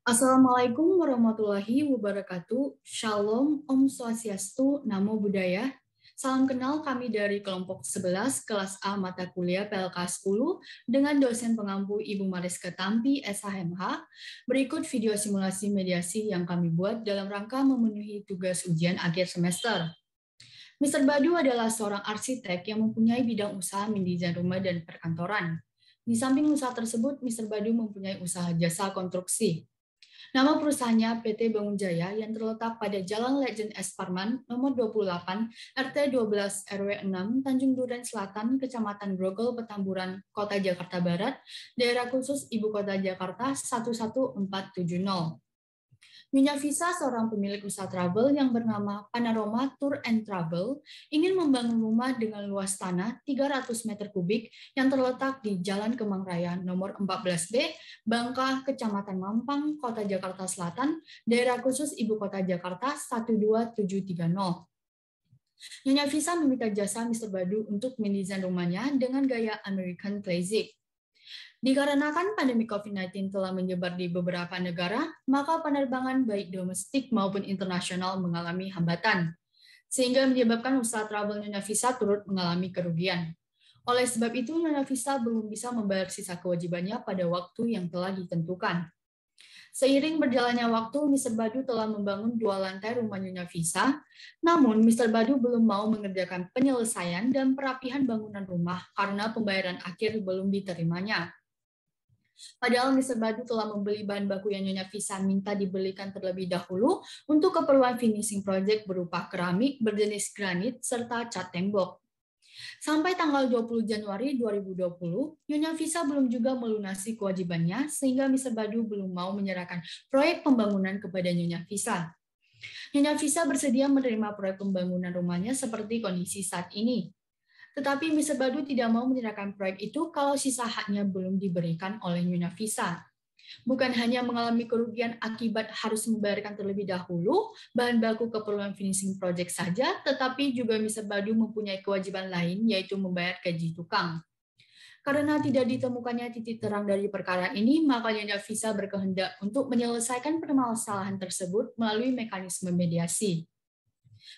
Assalamualaikum warahmatullahi wabarakatuh. Shalom, Om Swastiastu, Namo Buddhaya. Salam kenal kami dari kelompok 11 kelas A mata kuliah PLK 10 dengan dosen pengampu Ibu Mariska Tampi, SHMH. Berikut video simulasi mediasi yang kami buat dalam rangka memenuhi tugas ujian akhir semester. Mr. Badu adalah seorang arsitek yang mempunyai bidang usaha mendesain rumah dan perkantoran. Di samping usaha tersebut, Mr. Badu mempunyai usaha jasa konstruksi. Nama perusahaannya PT Bangun Jaya yang terletak pada Jalan Legend S. Parman, nomor 28, RT 12 RW 6, Tanjung Duren Selatan, Kecamatan Grogol, Petamburan, Kota Jakarta Barat, Daerah Khusus Ibu Kota Jakarta 11470. Nyonya Visa, seorang pemilik usaha travel yang bernama Panorama Tour and Travel, ingin membangun rumah dengan luas tanah 300 meter kubik yang terletak di Jalan Kemang Raya nomor 14B, Bangka, Kecamatan Mampang, Kota Jakarta Selatan, Daerah Khusus Ibu Kota Jakarta 12730. Nyonya Visa meminta jasa Mr. Badu untuk mendesain rumahnya dengan gaya American Classic. Dikarenakan pandemi COVID-19 telah menyebar di beberapa negara, maka penerbangan baik domestik maupun internasional mengalami hambatan, sehingga menyebabkan usaha travel Nyonya Visa turut mengalami kerugian. Oleh sebab itu, Nyonya Visa belum bisa membayar sisa kewajibannya pada waktu yang telah ditentukan. Seiring berjalannya waktu, Mr. Badu telah membangun 2 lantai rumah Nyonya Visa, namun Mr. Badu belum mau mengerjakan penyelesaian dan perapihan bangunan rumah karena pembayaran akhir belum diterimanya. Padahal Mr. Badu telah membeli bahan baku yang Nyonya Visa minta dibelikan terlebih dahulu untuk keperluan finishing project berupa keramik berjenis granit serta cat tembok. Sampai tanggal 20 Januari 2020, Nyonya Visa belum juga melunasi kewajibannya sehingga Mr. Badu belum mau menyerahkan proyek pembangunan kepada Nyonya Visa. Nyonya Visa bersedia menerima proyek pembangunan rumahnya seperti kondisi saat ini. Tetapi Mr. Badu tidak mau menyerahkan proyek itu kalau sisa haknya belum diberikan oleh Nyonya Visa. Bukan hanya mengalami kerugian akibat harus membayarkan terlebih dahulu bahan baku keperluan finishing project saja, tetapi juga Mr. Badu mempunyai kewajiban lain, yaitu membayar gaji tukang. Karena tidak ditemukannya titik terang dari perkara ini, maka Nyonya Visa berkehendak untuk menyelesaikan permasalahan tersebut melalui mekanisme mediasi.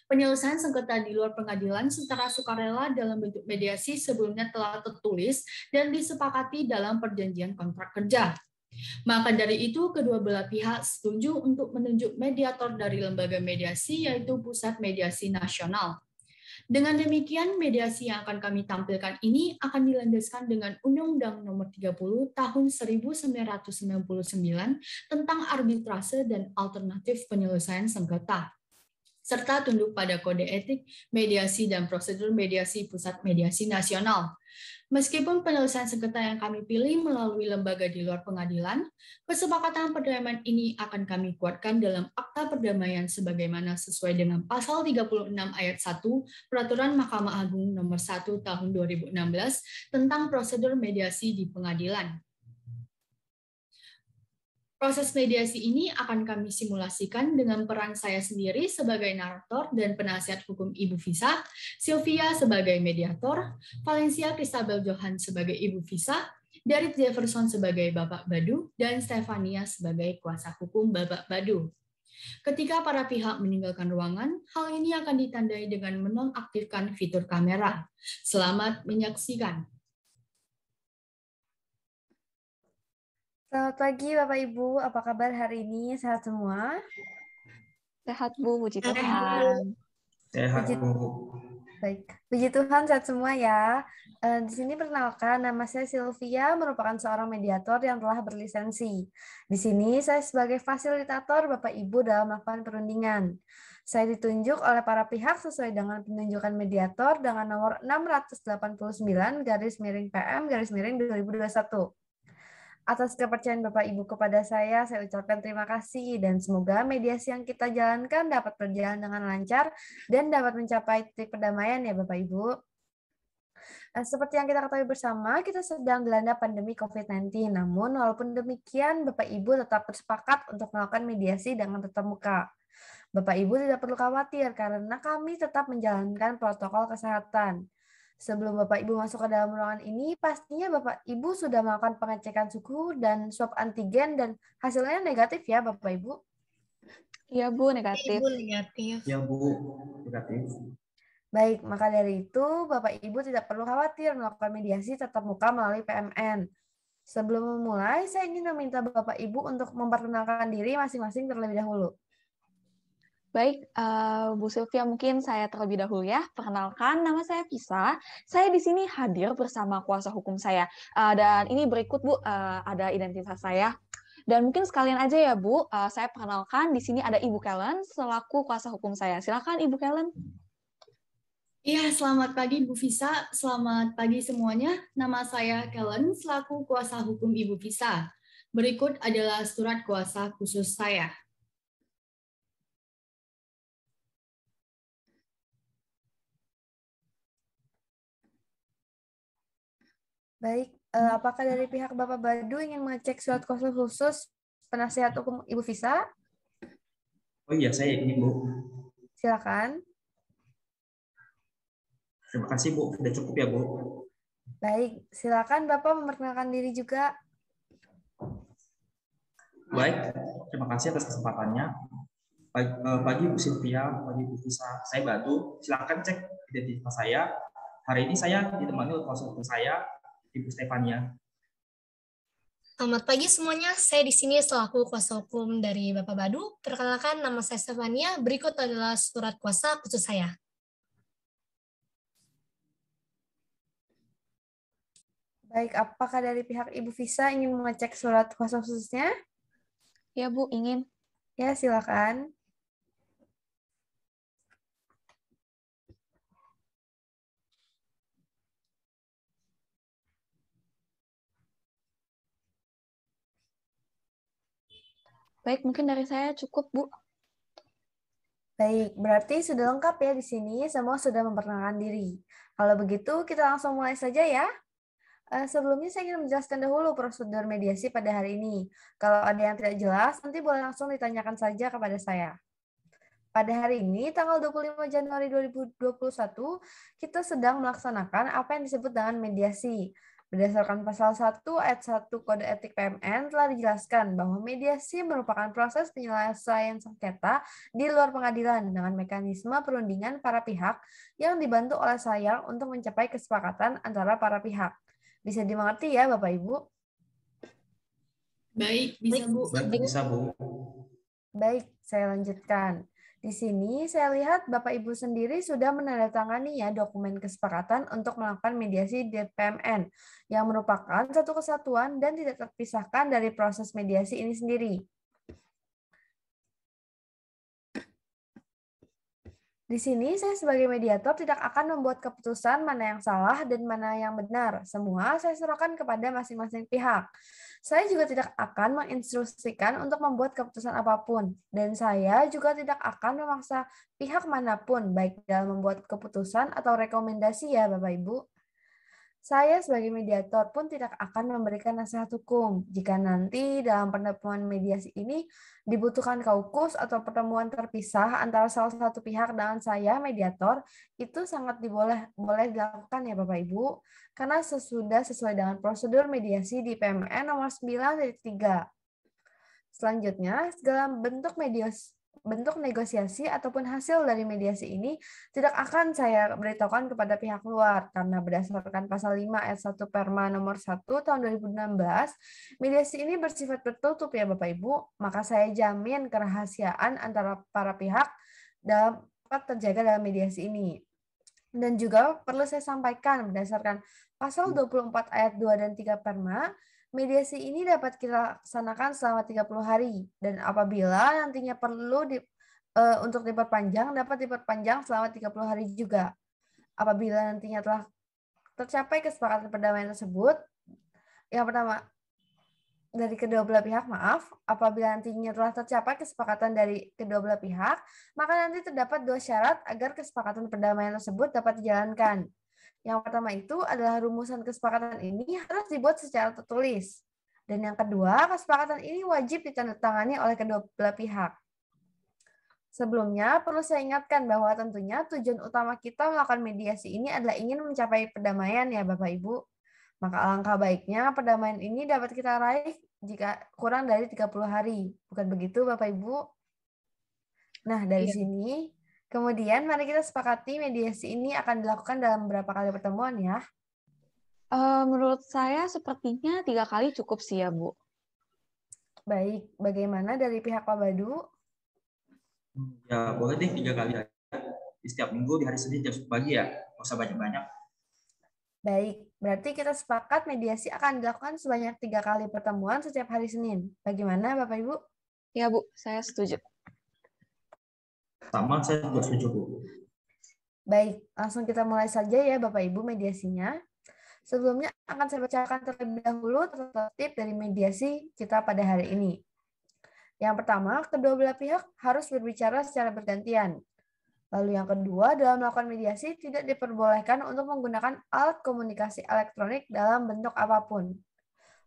Penyelesaian sengketa di luar pengadilan secara sukarela dalam bentuk mediasi sebelumnya telah tertulis dan disepakati dalam perjanjian kontrak kerja. Maka dari itu, kedua belah pihak setuju untuk menunjuk mediator dari lembaga mediasi, yaitu Pusat Mediasi Nasional. Dengan demikian, mediasi yang akan kami tampilkan ini akan dilandaskan dengan Undang-Undang Nomor 30 Tahun 1999 tentang arbitrase dan alternatif penyelesaian sengketa, serta tunduk pada Kode Etik Mediasi dan Prosedur Mediasi Pusat Mediasi Nasional. Meskipun penyelesaian sengketa yang kami pilih melalui lembaga di luar pengadilan, kesepakatan perdamaian ini akan kami kuatkan dalam Akta Perdamaian sebagaimana sesuai dengan Pasal 36 Ayat 1 Peraturan Mahkamah Agung Nomor 1 Tahun 2016 tentang prosedur mediasi di pengadilan. Proses mediasi ini akan kami simulasikan dengan peran saya sendiri sebagai narator dan penasihat hukum Ibu Visa, Sylvia sebagai mediator, Valencia Christabel Johan sebagai Ibu Visa, Darit Jefferson sebagai Bapak Badu, dan Stefania sebagai kuasa hukum Bapak Badu. Ketika para pihak meninggalkan ruangan, hal ini akan ditandai dengan menonaktifkan fitur kamera. Selamat menyaksikan. Selamat pagi Bapak Ibu, apa kabar hari ini? Sehat semua? Sehat Bu, puji Tuhan. Sehat Bu. Baik, puji Tuhan sehat semua ya. Di sini perkenalkan, nama saya Sylvia, merupakan seorang mediator yang telah berlisensi. Di sini saya sebagai fasilitator Bapak Ibu dalam melakukan perundingan. Saya ditunjuk oleh para pihak sesuai dengan penunjukan mediator dengan nomor 689-PM-PM-2021. Atas kepercayaan Bapak Ibu kepada saya ucapkan terima kasih dan semoga mediasi yang kita jalankan dapat berjalan dengan lancar dan dapat mencapai titik perdamaian ya Bapak Ibu. Seperti yang kita ketahui bersama, kita sedang dilanda pandemi COVID-19. Namun walaupun demikian, Bapak Ibu tetap bersepakat untuk melakukan mediasi dengan tatap muka. Bapak Ibu tidak perlu khawatir karena kami tetap menjalankan protokol kesehatan. Sebelum Bapak Ibu masuk ke dalam ruangan ini, pastinya Bapak Ibu sudah melakukan pengecekan suhu dan swab antigen dan hasilnya negatif ya Bapak Ibu? Iya, Bu, negatif. Ibu negatif. Ya, Bu, negatif. Baik, maka dari itu Bapak Ibu tidak perlu khawatir melakukan mediasi tatap muka melalui PMN. Sebelum memulai, saya ingin meminta Bapak Ibu untuk memperkenalkan diri masing-masing terlebih dahulu. Baik, Bu Sylvia, mungkin saya terlebih dahulu ya. Perkenalkan, nama saya Visa. Saya di sini hadir bersama kuasa hukum saya. Dan ini berikut, Bu, ada identitas saya. Dan mungkin sekalian aja ya, Bu, saya perkenalkan di sini ada Ibu Kellen selaku kuasa hukum saya. Silakan, Ibu Kellen. Iya, selamat pagi Bu Visa. Selamat pagi semuanya. Nama saya Kellen selaku kuasa hukum Ibu Visa. Berikut adalah surat kuasa khusus saya. Baik, apakah dari pihak Bapak Badu ingin mengecek surat kuasa khusus penasihat hukum Ibu Visa? Oh iya, saya ini, Bu. Silakan. Terima kasih, Bu. Sudah cukup ya, Bu. Baik, silakan Bapak memperkenalkan diri juga. Baik, terima kasih atas kesempatannya. Pagi Bu Sylvia, pagi Bu Visa. Saya Badu. Silakan cek identitas saya. Hari ini saya ditemani oleh kuasa hukum saya, Ibu Stefania. Selamat pagi semuanya, saya di sini selaku kuasa hukum dari Bapak Badu. Perkenalkan, nama saya Stefania, berikut adalah surat kuasa khusus saya. Baik, apakah dari pihak Ibu Visa ingin mengecek surat kuasa khususnya? Ya, Bu, ingin. Ya, silakan. Baik, mungkin dari saya cukup, Bu. Baik, berarti sudah lengkap ya di sini, semua sudah memperkenalkan diri. Kalau begitu, kita langsung mulai saja ya. Sebelumnya saya ingin menjelaskan dahulu prosedur mediasi pada hari ini. Kalau ada yang tidak jelas, nanti boleh langsung ditanyakan saja kepada saya. Pada hari ini, tanggal 25 Januari 2021, kita sedang melaksanakan apa yang disebut dengan mediasi. Berdasarkan pasal 1 ayat 1 Kode Etik PMN telah dijelaskan bahwa mediasi merupakan proses penyelesaian sengketa di luar pengadilan dengan mekanisme perundingan para pihak yang dibantu oleh saya untuk mencapai kesepakatan antara para pihak. Bisa dimengerti ya Bapak Ibu? Baik, bisa Bu. Baik, bisa, Bu. Baik, saya lanjutkan. Di sini saya lihat Bapak Ibu sendiri sudah menandatangani ya dokumen kesepakatan untuk melakukan mediasi di PMN yang merupakan satu kesatuan dan tidak terpisahkan dari proses mediasi ini sendiri. Di sini saya sebagai mediator tidak akan membuat keputusan mana yang salah dan mana yang benar. Semua saya serahkan kepada masing-masing pihak. Saya juga tidak akan menginstruksikan untuk membuat keputusan apapun. Dan saya juga tidak akan memaksa pihak manapun, baik dalam membuat keputusan atau rekomendasi ya Bapak Ibu. Saya sebagai mediator pun tidak akan memberikan nasihat hukum. Jika nanti dalam pertemuan mediasi ini dibutuhkan kaukus atau pertemuan terpisah antara salah satu pihak dengan saya, mediator, itu sangat boleh dilakukan ya Bapak Ibu, karena sesuai dengan prosedur mediasi di PMN nomor 9/3. Selanjutnya, segala bentuk negosiasi ataupun hasil dari mediasi ini tidak akan saya beritahukan kepada pihak luar karena berdasarkan pasal 5 ayat 1 Perma nomor 1 tahun 2016, mediasi ini bersifat tertutup ya Bapak Ibu, maka saya jamin kerahasiaan antara para pihak dapat terjaga dalam mediasi ini. Dan juga perlu saya sampaikan berdasarkan pasal 24 ayat 2 dan 3 Perma, mediasi ini dapat kita laksanakan selama 30 hari dan apabila nantinya perlu untuk diperpanjang dapat diperpanjang selama 30 hari juga. Apabila nantinya telah tercapai kesepakatan perdamaian tersebut, yang pertama dari kedua belah pihak, apabila nantinya telah tercapai kesepakatan dari kedua belah pihak, maka nanti terdapat dua syarat agar kesepakatan perdamaian tersebut dapat dijalankan. Yang pertama itu adalah rumusan kesepakatan ini harus dibuat secara tertulis. Dan yang kedua, kesepakatan ini wajib ditandatangani oleh kedua belah pihak. Sebelumnya, perlu saya ingatkan bahwa tentunya tujuan utama kita melakukan mediasi ini adalah ingin mencapai perdamaian ya Bapak Ibu. Maka alangkah baiknya perdamaian ini dapat kita raih jika kurang dari 30 hari. Bukan begitu Bapak Ibu? Nah, dari sini, kemudian mari kita sepakati mediasi ini akan dilakukan dalam berapa kali pertemuan ya? Menurut saya sepertinya 3 kali cukup sih ya, Bu. Baik, bagaimana dari pihak Pak Badu? Ya, boleh deh 3 kali aja. Di setiap minggu di hari Senin jam 10 pagi ya. Nggak usah banyak-banyak. Baik, berarti kita sepakat mediasi akan dilakukan sebanyak 3 kali pertemuan setiap hari Senin. Bagaimana Bapak Ibu? Ya, Bu, saya setuju. Sama, saya juga setuju, Bu. Baik, langsung kita mulai saja ya Bapak Ibu mediasinya. Sebelumnya akan saya bacakan terlebih dahulu tertib dari mediasi kita pada hari ini. Yang pertama, kedua belah pihak harus berbicara secara bergantian. Lalu yang kedua, dalam melakukan mediasi tidak diperbolehkan untuk menggunakan alat komunikasi elektronik dalam bentuk apapun.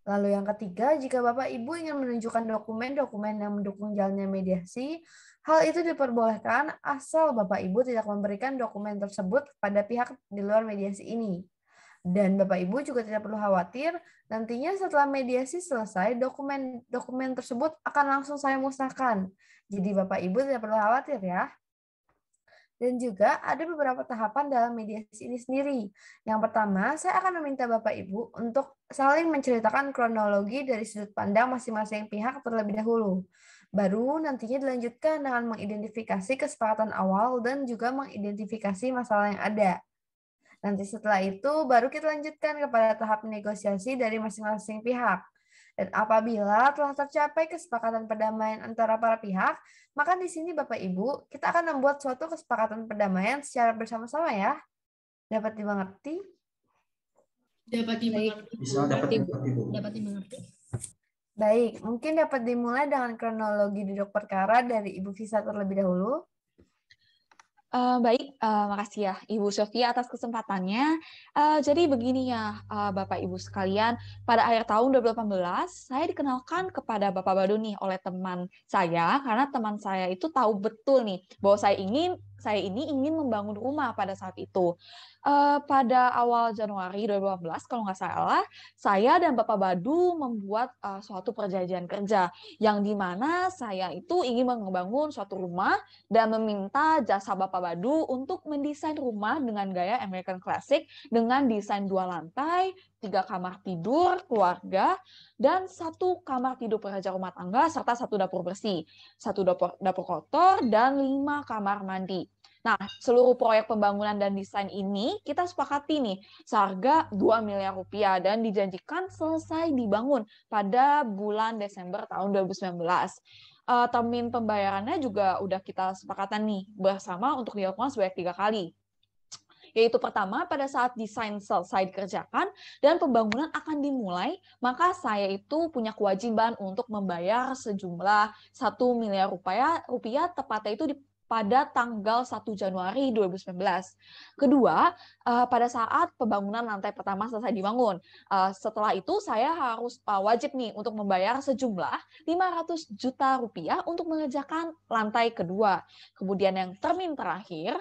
Lalu yang ketiga, jika Bapak Ibu ingin menunjukkan dokumen-dokumen yang mendukung jalannya mediasi, hal itu diperbolehkan asal Bapak Ibu tidak memberikan dokumen tersebut kepada pihak di luar mediasi ini. Dan Bapak Ibu juga tidak perlu khawatir, nantinya setelah mediasi selesai, dokumen tersebut akan langsung saya musnahkan. Jadi Bapak Ibu tidak perlu khawatir ya. Dan juga ada beberapa tahapan dalam mediasi ini sendiri. Yang pertama, saya akan meminta Bapak Ibu untuk saling menceritakan kronologi dari sudut pandang masing-masing pihak terlebih dahulu. Baru nantinya dilanjutkan dengan mengidentifikasi kesepakatan awal dan juga mengidentifikasi masalah yang ada. Nanti setelah itu baru kita lanjutkan kepada tahap negosiasi dari masing-masing pihak. Dan apabila telah tercapai kesepakatan perdamaian antara para pihak, maka di sini Bapak Ibu, kita akan membuat suatu kesepakatan perdamaian secara bersama-sama ya. Dapat dimengerti? Dapat dimengerti. Bisa dapat dimengerti, Bu. Dapat dimengerti. Baik, mungkin dapat dimulai dengan kronologi duduk perkara dari Ibu Fisa terlebih dahulu. Baik, makasih ya Ibu Sofia atas kesempatannya. Jadi begini ya Bapak Ibu sekalian, pada akhir tahun 2018 saya dikenalkan kepada Bapak Badu nih oleh teman saya, karena teman saya itu tahu betul nih bahwa saya ini ingin membangun rumah pada saat itu. Pada awal Januari 2018 kalau nggak salah, saya dan Bapak Badu membuat suatu perjanjian kerja yang dimana saya itu ingin membangun suatu rumah dan meminta jasa Bapak Badu untuk mendesain rumah dengan gaya American Classic dengan desain 2 lantai, 3 kamar tidur keluarga, dan 1 kamar tidur pekerja rumah tangga serta 1 dapur bersih, 1 dapur kotor, dan 5 kamar mandi. Nah, seluruh proyek pembangunan dan desain ini kita sepakati nih seharga 2 miliar rupiah dan dijanjikan selesai dibangun pada bulan Desember tahun 2019. Termin pembayarannya juga udah kita sepakatan nih bersama untuk dilakukan sebanyak 3 kali. Yaitu pertama, pada saat desain selesai dikerjakan dan pembangunan akan dimulai, maka saya itu punya kewajiban untuk membayar sejumlah 1 miliar rupiah tepatnya itu pada tanggal 1 Januari 2019. Kedua, pada saat pembangunan lantai pertama selesai dibangun. Setelah itu saya harus wajib nih untuk membayar sejumlah 500 juta rupiah untuk mengerjakan lantai kedua. Kemudian yang termin terakhir,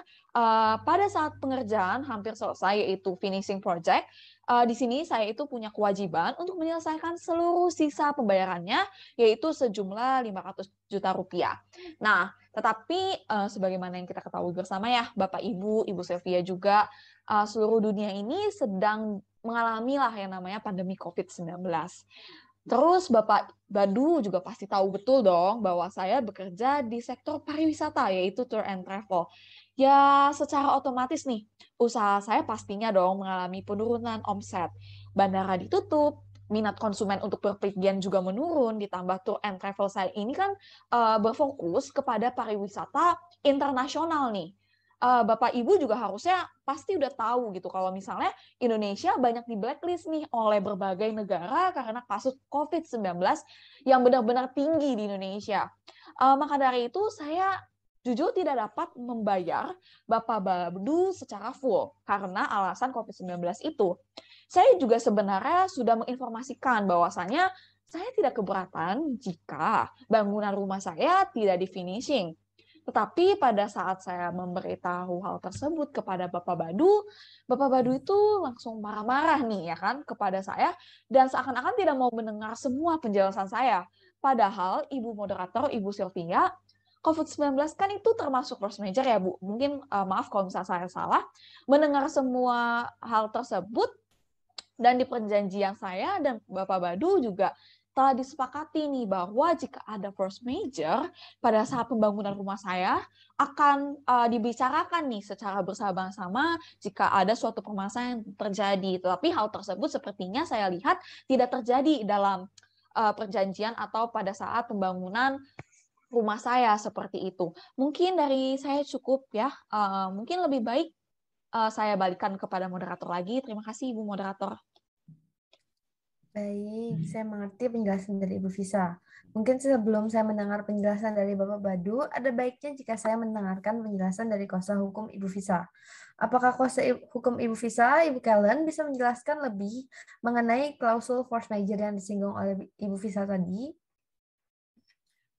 pada saat pengerjaan hampir selesai yaitu finishing project, di sini saya itu punya kewajiban untuk menyelesaikan seluruh sisa pembayarannya yaitu sejumlah 500 juta rupiah. Nah, tetapi sebagaimana yang kita ketahui bersama ya, Bapak Ibu, Ibu Sylvia juga, seluruh dunia ini sedang mengalami lah yang namanya pandemi COVID-19. Terus Bapak Badu juga pasti tahu betul dong bahwa saya bekerja di sektor pariwisata yaitu tour and travel. Ya secara otomatis nih, usaha saya pastinya dong mengalami penurunan omset. Bandara ditutup, minat konsumen untuk berpergian juga menurun, ditambah tour and travel saya ini kan berfokus kepada pariwisata internasional nih. Bapak Ibu juga harusnya pasti udah tahu gitu kalau misalnya Indonesia banyak di blacklist nih oleh berbagai negara karena kasus COVID-19 yang benar-benar tinggi di Indonesia. Maka dari itu saya jujur tidak dapat membayar Bapak Badu secara full karena alasan COVID-19 itu. Saya juga sebenarnya sudah menginformasikan bahwasannya saya tidak keberatan jika bangunan rumah saya tidak di finishing. Tetapi pada saat saya memberitahu hal tersebut kepada Bapak Badu itu langsung marah-marah nih ya kan kepada saya dan seakan-akan tidak mau mendengar semua penjelasan saya. Padahal Ibu moderator, Ibu Sylvia, COVID-19 kan itu termasuk force major ya Bu. Mungkin maaf kalau misalnya saya salah. Mendengar semua hal tersebut dan di perjanjian saya dan Bapak Badu juga telah disepakati nih bahwa jika ada force major pada saat pembangunan rumah saya akan dibicarakan nih secara bersama-sama jika ada suatu permasalahan yang terjadi. Tetapi hal tersebut sepertinya saya lihat tidak terjadi dalam perjanjian atau pada saat pembangunan rumah saya seperti itu. Mungkin dari saya cukup ya. Mungkin lebih baik saya balikan kepada moderator lagi. Terima kasih Ibu Moderator. Baik, saya mengerti penjelasan dari Ibu Fisa. Mungkin sebelum saya mendengar penjelasan dari Bapak Badu, ada baiknya jika saya mendengarkan penjelasan dari kuasa hukum Ibu Fisa. Apakah kuasa hukum Ibu Fisa, Ibu Kellen, bisa menjelaskan lebih mengenai klausul force major yang disinggung oleh Ibu Fisa tadi?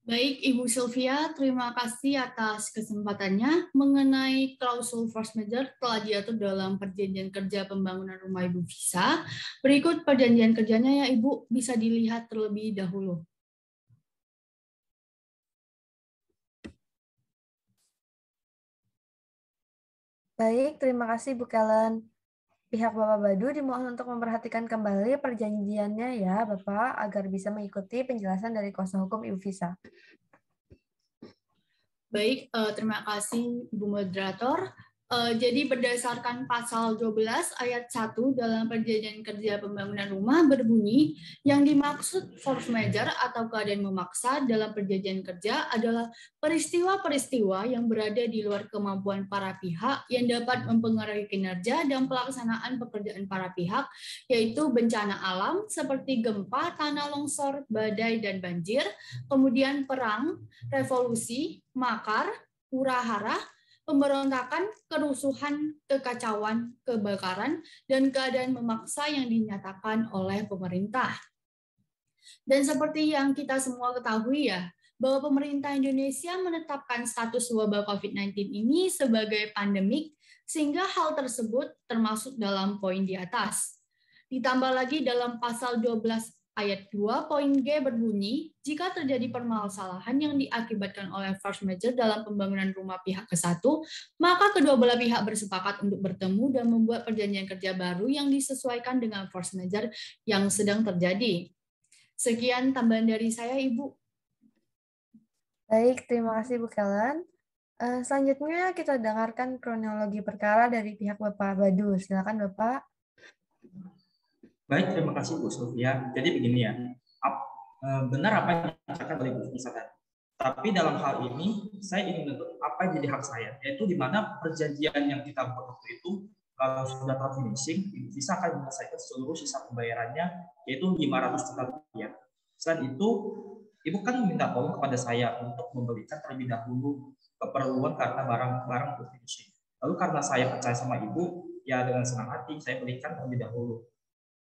Baik, Ibu Sylvia, terima kasih atas kesempatannya. Mengenai klausul force major telah diatur dalam perjanjian kerja pembangunan rumah Ibu Fisa. Berikut perjanjian kerjanya ya Ibu, bisa dilihat terlebih dahulu. Baik, terima kasih Bu Kellen. Pihak Bapak Badu dimohon untuk memperhatikan kembali perjanjiannya ya Bapak, agar bisa mengikuti penjelasan dari kuasa hukum Ibu Fisa. Baik, terima kasih Ibu Moderator. Jadi berdasarkan pasal 12 ayat 1 dalam perjanjian kerja pembangunan rumah berbunyi, yang dimaksud force major atau keadaan memaksa dalam perjanjian kerja adalah peristiwa-peristiwa yang berada di luar kemampuan para pihak yang dapat mempengaruhi kinerja dan pelaksanaan pekerjaan para pihak, yaitu bencana alam seperti gempa, tanah longsor, badai, dan banjir, kemudian perang, revolusi, makar, hura-hara, pemberontakan, kerusuhan, kekacauan, kebakaran, dan keadaan memaksa yang dinyatakan oleh pemerintah. Dan seperti yang kita semua ketahui ya, bahwa pemerintah Indonesia menetapkan status wabah COVID-19 ini sebagai pandemik, sehingga hal tersebut termasuk dalam poin di atas. Ditambah lagi dalam pasal 12 ayat 2 poin G berbunyi, jika terjadi permasalahan yang diakibatkan oleh force major dalam pembangunan rumah pihak ke-1, maka kedua belah pihak bersepakat untuk bertemu dan membuat perjanjian kerja baru yang disesuaikan dengan force major yang sedang terjadi. Sekian tambahan dari saya, Ibu. Baik, terima kasih Bu Kellen. Selanjutnya kita dengarkan kronologi perkara dari pihak Bapak Badu. Silakan Bapak. Baik, terima kasih Bu Sylvia. Jadi begini ya, benar apa yang dikatakan oleh Bu Fisa tadi. Tapi dalam hal ini, saya ingin menuntut apa yang jadi hak saya, yaitu di mana perjanjian yang kita buat waktu itu, kalau sudah tahap finishing, Ibu Fisa akan menyelesaikan seluruh sisa pembayarannya, yaitu 500 juta rupiah. Selain itu, Ibu kan minta tolong kepada saya untuk membelikan terlebih dahulu keperluan karena barang-barang untuk finishing. Lalu karena saya percaya sama Ibu, ya dengan senang hati saya belikan terlebih dahulu.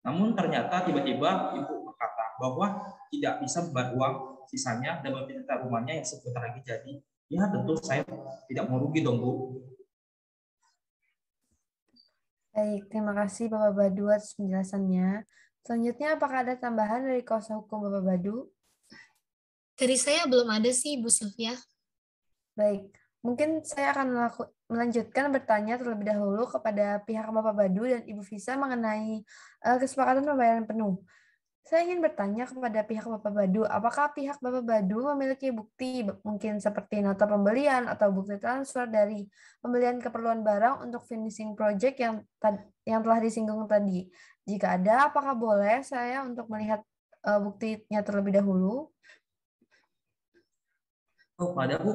Namun ternyata tiba-tiba Ibu berkata bahwa tidak bisa membayar uang sisanya dan meminta rumahnya yang sebentar lagi jadi. Ya tentu saya tidak mau rugi dong Bu. Baik, terima kasih Bapak Badu atas penjelasannya. Selanjutnya apakah ada tambahan dari kuasa hukum Bapak Badu? Dari saya belum ada sih Bu Sylvia. Baik, mungkin saya akan melanjutkan bertanya terlebih dahulu kepada pihak Bapak Badu dan Ibu Fisa mengenai kesepakatan pembayaran penuh. Saya ingin bertanya kepada pihak Bapak Badu, apakah pihak Bapak Badu memiliki bukti mungkin seperti nota pembelian atau bukti transfer dari pembelian keperluan barang untuk finishing project yang telah disinggung tadi? Jika ada, apakah boleh saya untuk melihat buktinya terlebih dahulu? Oh, ada Bu.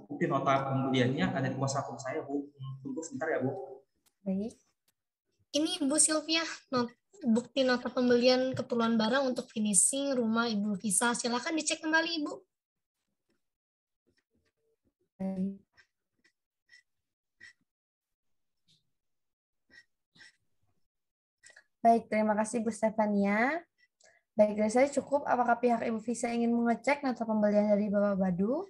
Bukti nota pembeliannya ada di kuasa hukum saya Bu. Tunggu sebentar ya Bu. Baik. Ini Bu Sylvia, bukti nota pembelian keperluan barang untuk finishing rumah Ibu Fisa. Silakan dicek kembali Ibu. Baik, terima kasih Bu Stefania. Baik, dari saya cukup. Apakah pihak Ibu Fisa ingin mengecek nota pembelian dari Bapak Badu?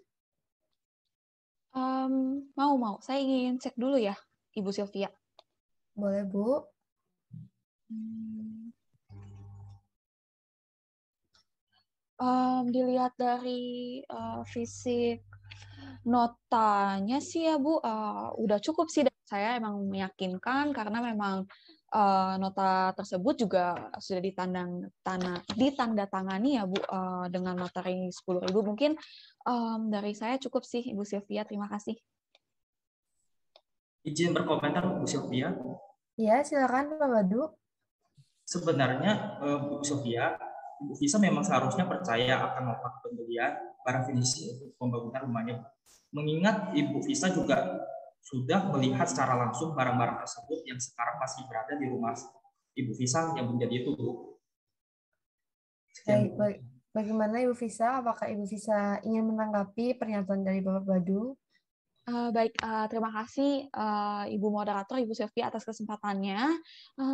Mau. Saya ingin cek dulu ya, Ibu Sylvia. Boleh, Bu. Dilihat dari fisik notanya sih ya Bu, udah cukup sih. Dan saya emang meyakinkan karena memang nota tersebut juga sudah ditandatangani ya Bu, dengan materi 10.000. Mungkin dari saya cukup sih Ibu Sylvia, terima kasih. Izin berkomentar Bu Sylvia. Ya, silakan Pak Badu. Sebenarnya Bu Sylvia, Ibu Visa memang seharusnya percaya akan nota pembelian barang finishing untuk pembangunan rumahnya. Mengingat Ibu Visa juga sudah melihat secara langsung barang-barang tersebut yang sekarang masih berada di rumah Ibu Visa yang menjadi itu, Bu. Sekian, Bu. Bagaimana Ibu Visa? Apakah Ibu Visa ingin menanggapi pernyataan dari Bapak Badu? Baik, terima kasih Ibu Moderator, Ibu Sylvia atas kesempatannya.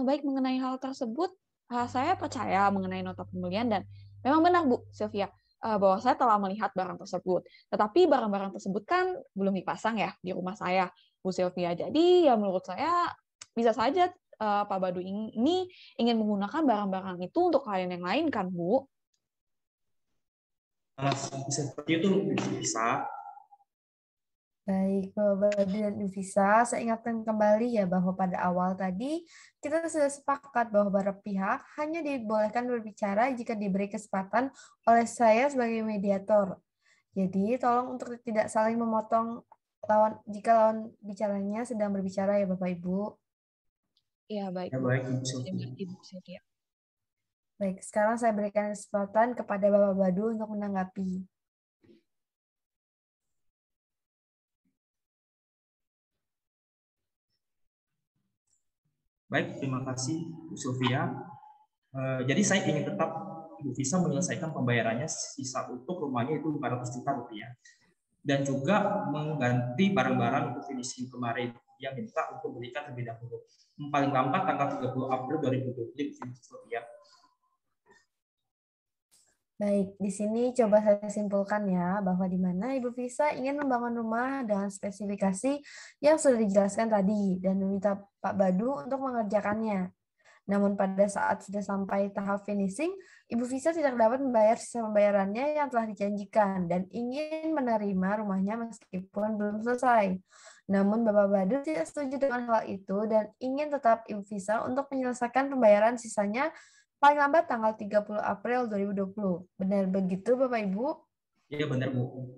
Baik, mengenai hal tersebut, saya percaya mengenai nota pembelian dan memang benar Bu Sylvia, bahwa saya telah melihat barang tersebut. Tetapi barang-barang tersebut kan belum dipasang ya di rumah saya, Bu Sylvia. Jadi ya menurut saya bisa saja Pak Badu ini ingin menggunakan barang-barang itu untuk klien yang lain kan Bu? Seperti itu bisa. Baik, Bapak Badu dan Ibu Visa, saya ingatkan kembali ya bahwa pada awal tadi kita sudah sepakat bahwa para pihak hanya dibolehkan berbicara jika diberi kesempatan oleh saya sebagai mediator. Jadi tolong untuk tidak saling memotong jika lawan bicaranya sedang berbicara ya Bapak Ibu. Ya baik, Ya, baik Ibu Sylvia. Baik, sekarang saya berikan kesempatan kepada Bapak Badu untuk menanggapi. Baik, terima kasih Bu Sylvia. Jadi saya ingin tetap Ibu Visa menyelesaikan pembayarannya sisa untuk rumahnya itu 400 juta rupiah. Dan juga mengganti barang-barang untuk finishing kemarin yang minta untuk berikan terlebih dahulu. Paling lambat tanggal 30 April 2020 ya. Baik, di sini coba saya simpulkan ya, bahwa di mana Ibu Visa ingin membangun rumah dengan spesifikasi yang sudah dijelaskan tadi, dan meminta Pak Badu untuk mengerjakannya. Namun pada saat sudah sampai tahap finishing, Ibu Visa tidak dapat membayar sisa pembayarannya yang telah dijanjikan, dan ingin menerima rumahnya meskipun belum selesai. Namun Bapak Badu tidak setuju dengan hal itu, dan ingin tetap Ibu Visa untuk menyelesaikan pembayaran sisanya paling lambat tanggal 30 April 2020. Benar begitu, Bapak Ibu? Iya, benar, Bu.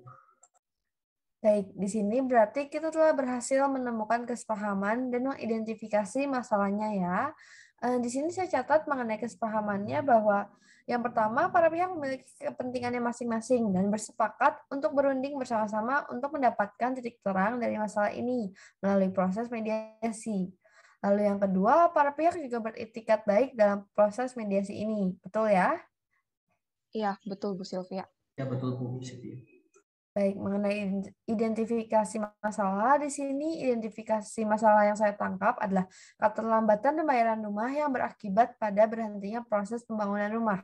Baik, di sini berarti kita telah berhasil menemukan kesepahaman dan mengidentifikasi masalahnya ya. Di sini saya catat mengenai kesepahamannya bahwa yang pertama, para pihak memiliki kepentingannya masing-masing dan bersepakat untuk berunding bersama-sama untuk mendapatkan titik terang dari masalah ini melalui proses mediasi. Lalu yang kedua, para pihak juga beritikat baik dalam proses mediasi ini. Betul ya? Iya, betul Bu Sylvia. Ya, betul Bu Sylvia. Baik, mengenai identifikasi masalah, di sini identifikasi masalah yang saya tangkap adalah keterlambatan pembayaran rumah yang berakibat pada berhentinya proses pembangunan rumah.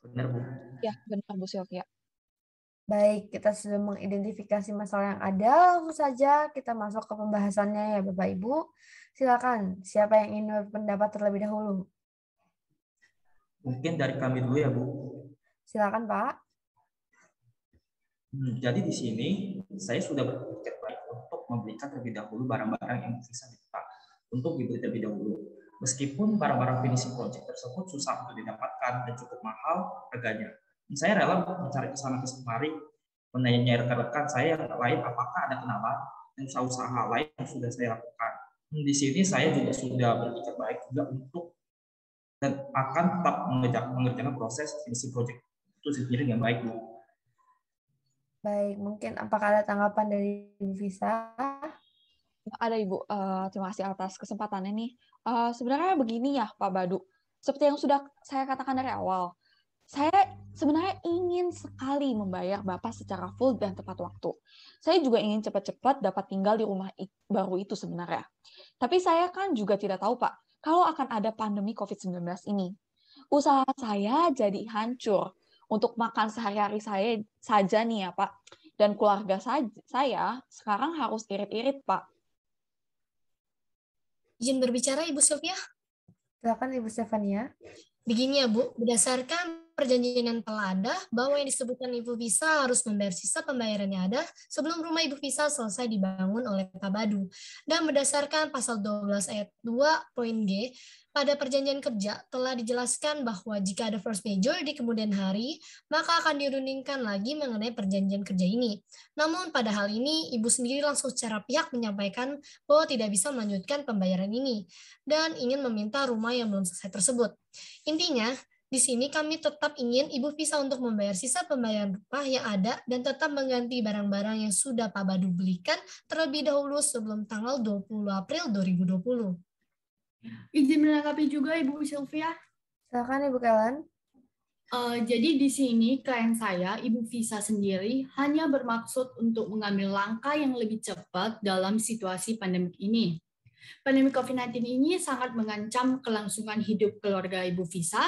Benar, Bu. Ya, benar Bu Sylvia. Baik, kita sudah mengidentifikasi masalah yang ada, langsung saja kita masuk ke pembahasannya ya Bapak Ibu. Silakan, siapa yang ingin berpendapat terlebih dahulu? Mungkin dari kami dulu ya Bu. Silakan Pak. Jadi di sini saya sudah berpikir baik untuk membelikan terlebih dahulu barang-barang yang bisa minta untuk dibeli terlebih dahulu. Meskipun barang-barang finishing project tersebut susah untuk didapatkan dan cukup mahal harganya. Saya rela mencari kesana kemari, menanya rekan-rekan saya yang lain apakah ada kenalan dan usaha-usaha lain yang sudah saya lakukan. Di sini saya juga sudah berpikir baik juga untuk dan akan tetap mengerjakan proses finishing project itu sendiri yang baik, Bu. Baik, mungkin apakah ada tanggapan dari Ibu Visa? Ada Ibu, terima kasih atas kesempatannya nih. Sebenarnya begini ya Pak Badu, seperti yang sudah saya katakan dari awal, saya sebenarnya ingin sekali membayar Bapak secara full dan tepat waktu. Saya juga ingin cepat-cepat dapat tinggal di rumah baru itu sebenarnya. Tapi saya kan juga tidak tahu Pak, kalau akan ada pandemi COVID-19 ini. Usaha saya jadi hancur. Untuk makan sehari-hari saya saja nih ya Pak, Dan keluarga saya sekarang harus irit-irit, Pak. Izin berbicara, Ibu Sylvia. Silakan Ibu Stefania. Begini ya Bu, berdasarkan perjanjian yang telah ada, bahwa yang disebutkan Ibu Visa harus membayar sisa pembayaran yang ada sebelum rumah Ibu Visa selesai dibangun oleh Pak Badu. Dan berdasarkan pasal 12 ayat 2 poin G, pada perjanjian kerja telah dijelaskan bahwa jika ada force majeure di kemudian hari, maka akan dirundingkan lagi mengenai perjanjian kerja ini. Namun pada hal ini, Ibu sendiri langsung secara pihak menyampaikan bahwa tidak bisa melanjutkan pembayaran ini dan ingin meminta rumah yang belum selesai tersebut. Intinya, di sini kami tetap ingin Ibu Visa untuk membayar sisa pembayaran rumah yang ada dan tetap mengganti barang-barang yang sudah Pak Badu belikan terlebih dahulu sebelum tanggal 20 April 2020. Izin menanggapi juga Ibu Sylvia. Silakan Ibu Kellen. Jadi di sini klien saya, Ibu Visa sendiri, hanya bermaksud untuk mengambil langkah yang lebih cepat dalam situasi pandemik ini. Pandemi COVID-19 ini sangat mengancam kelangsungan hidup keluarga Ibu Visa.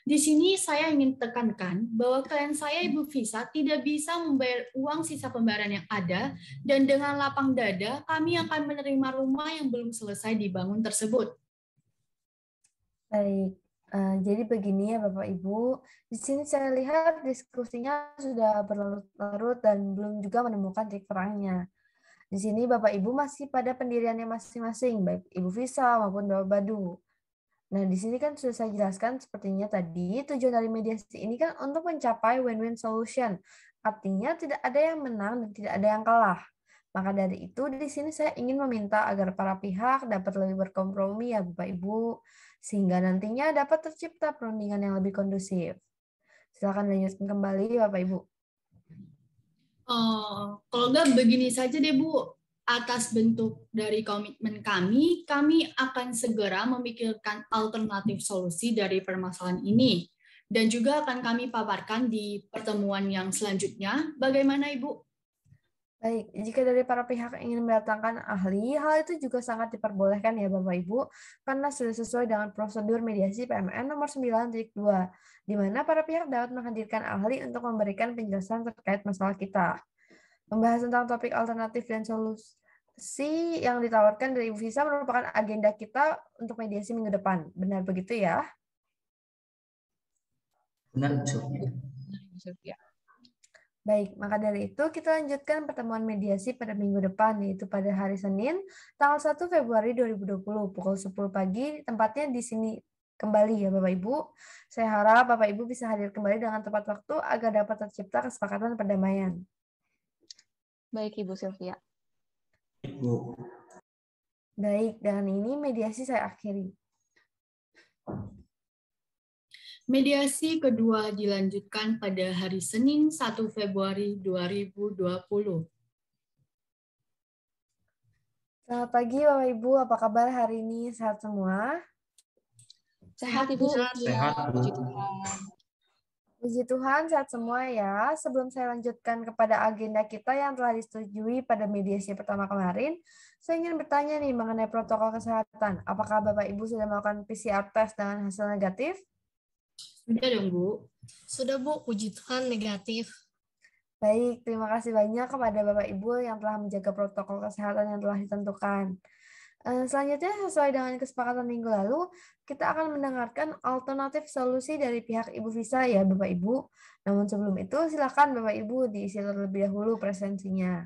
Di sini saya ingin tekankan bahwa klien saya Ibu Visa tidak bisa membayar uang sisa pembayaran yang ada, dan dengan lapang dada kami akan menerima rumah yang belum selesai dibangun tersebut. Baik, jadi begini ya Bapak Ibu, di sini saya lihat diskusinya sudah berlarut-larut dan belum juga menemukan titik terangnya. Di sini Bapak Ibu masih pada pendiriannya masing-masing, baik Ibu Visa maupun Bapak Badu. Nah, di sini kan sudah saya jelaskan sepertinya tadi, tujuan dari mediasi ini kan untuk mencapai win-win solution. Artinya tidak ada yang menang dan tidak ada yang kalah. Maka dari itu, di sini saya ingin meminta agar para pihak dapat lebih berkompromi ya Bapak Ibu, sehingga nantinya dapat tercipta perundingan yang lebih kondusif. Silakan lanjutkan kembali Bapak Ibu. Kalau enggak begini saja deh Bu, atas bentuk dari komitmen kami akan segera memikirkan alternatif solusi dari permasalahan ini. Dan juga akan kami paparkan di pertemuan yang selanjutnya. Bagaimana Ibu? Baik, jika dari para pihak ingin mendatangkan ahli, hal itu juga sangat diperbolehkan ya Bapak Ibu, karena sudah sesuai dengan prosedur mediasi PMN nomor 9.2, di mana para pihak dapat menghadirkan ahli untuk memberikan penjelasan terkait masalah kita. Membahas tentang topik alternatif dan solusi yang ditawarkan dari Ibu Visa merupakan agenda kita untuk mediasi minggu depan. Benar begitu ya? Benar, Bu Sylvia. Baik, maka dari itu kita lanjutkan pertemuan mediasi pada minggu depan, yaitu pada hari Senin, tanggal 1 Februari 2020, pukul 10 pagi, tempatnya di sini kembali ya Bapak Ibu. Saya harap Bapak Ibu bisa hadir kembali dengan tepat waktu agar dapat tercipta kesepakatan perdamaian. Baik, Ibu Sylvia. Ibu. Baik, dengan ini mediasi saya akhiri. Mediasi kedua dilanjutkan pada hari Senin 1 Februari 2020. Selamat pagi Bapak Ibu, apa kabar hari ini? Sehat semua? Sehat, Ibu. Sehat, Bu. Puji Tuhan. Puji Tuhan, sehat semua ya. Sebelum saya lanjutkan kepada agenda kita yang telah disetujui pada mediasi pertama kemarin, saya ingin bertanya nih mengenai protokol kesehatan. Apakah Bapak Ibu sudah melakukan PCR test dengan hasil negatif? Sudah dong, Bu. Sudah Bu, puji Tuhan negatif. Baik, terima kasih banyak kepada Bapak Ibu yang telah menjaga protokol kesehatan yang telah ditentukan. Selanjutnya, sesuai dengan kesepakatan minggu lalu, kita akan mendengarkan alternatif solusi dari pihak Ibu Visa ya Bapak Ibu. Namun sebelum itu, silakan Bapak Ibu diisi terlebih dahulu presensinya.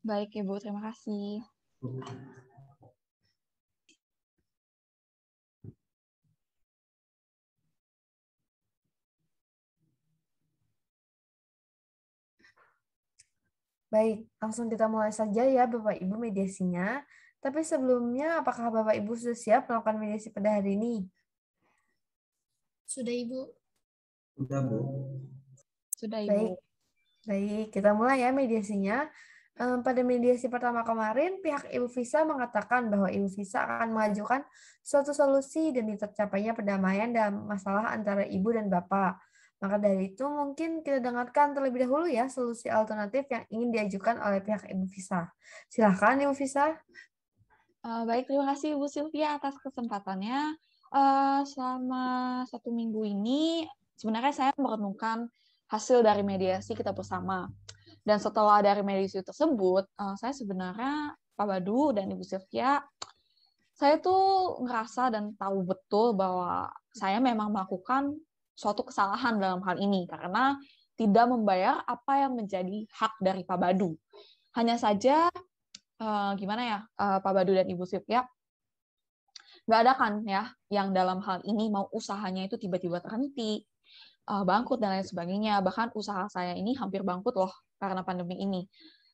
Baik, Ibu. Terima kasih. Baik, langsung kita mulai saja ya Bapak Ibu mediasinya. Tapi sebelumnya, apakah Bapak Ibu sudah siap melakukan mediasi pada hari ini? Sudah Ibu. Sudah, Bu. Sudah, Ibu. Baik, baik, kita mulai ya mediasinya. Pada mediasi pertama kemarin, pihak Ibu Visa mengatakan bahwa Ibu Visa akan mengajukan suatu solusi demi tercapainya perdamaian dalam masalah antara Ibu dan Bapak. Maka dari itu mungkin kita dengarkan terlebih dahulu ya solusi alternatif yang ingin diajukan oleh pihak Ibu Visa. Silahkan Ibu Visa. Baik, terima kasih Ibu Sylvia atas kesempatannya. Selama 1 minggu ini, sebenarnya saya merenungkan hasil dari mediasi kita bersama. Dan setelah dari mediasi tersebut, saya sebenarnya Pak Badu dan Ibu Sylvia, saya tuh ngerasa dan tahu betul bahwa saya memang melakukan suatu kesalahan dalam hal ini karena tidak membayar apa yang menjadi hak dari Pak Badu. Hanya saja, gimana ya, Pak Badu dan Ibu Sylvia, nggak ada kan ya yang dalam hal ini mau usahanya itu tiba-tiba terhenti, bangkrut dan lain sebagainya. Bahkan usaha saya ini hampir bangkrut loh karena pandemi ini.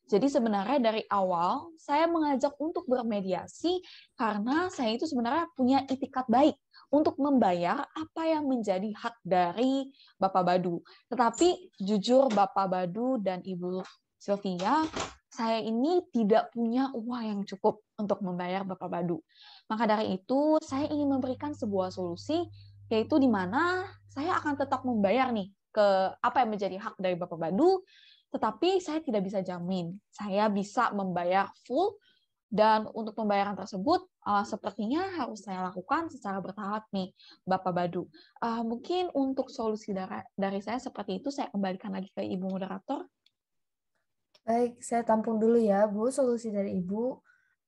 Jadi sebenarnya dari awal saya mengajak untuk bermediasi karena saya itu sebenarnya punya itikat baik untuk membayar apa yang menjadi hak dari Bapak Badu. Tetapi jujur Bapak Badu dan Ibu Sylvia, saya ini tidak punya uang yang cukup untuk membayar Bapak Badu. Maka dari itu saya ingin memberikan sebuah solusi, yaitu di mana saya akan tetap membayar nih ke apa yang menjadi hak dari Bapak Badu, tetapi saya tidak bisa jamin saya bisa membayar full, dan untuk pembayaran tersebut sepertinya harus saya lakukan secara bertahap nih, Bapak Badu. Mungkin untuk solusi dari saya seperti itu, saya kembalikan lagi ke Ibu Moderator. Baik, saya tampung dulu ya, Bu, solusi dari Ibu.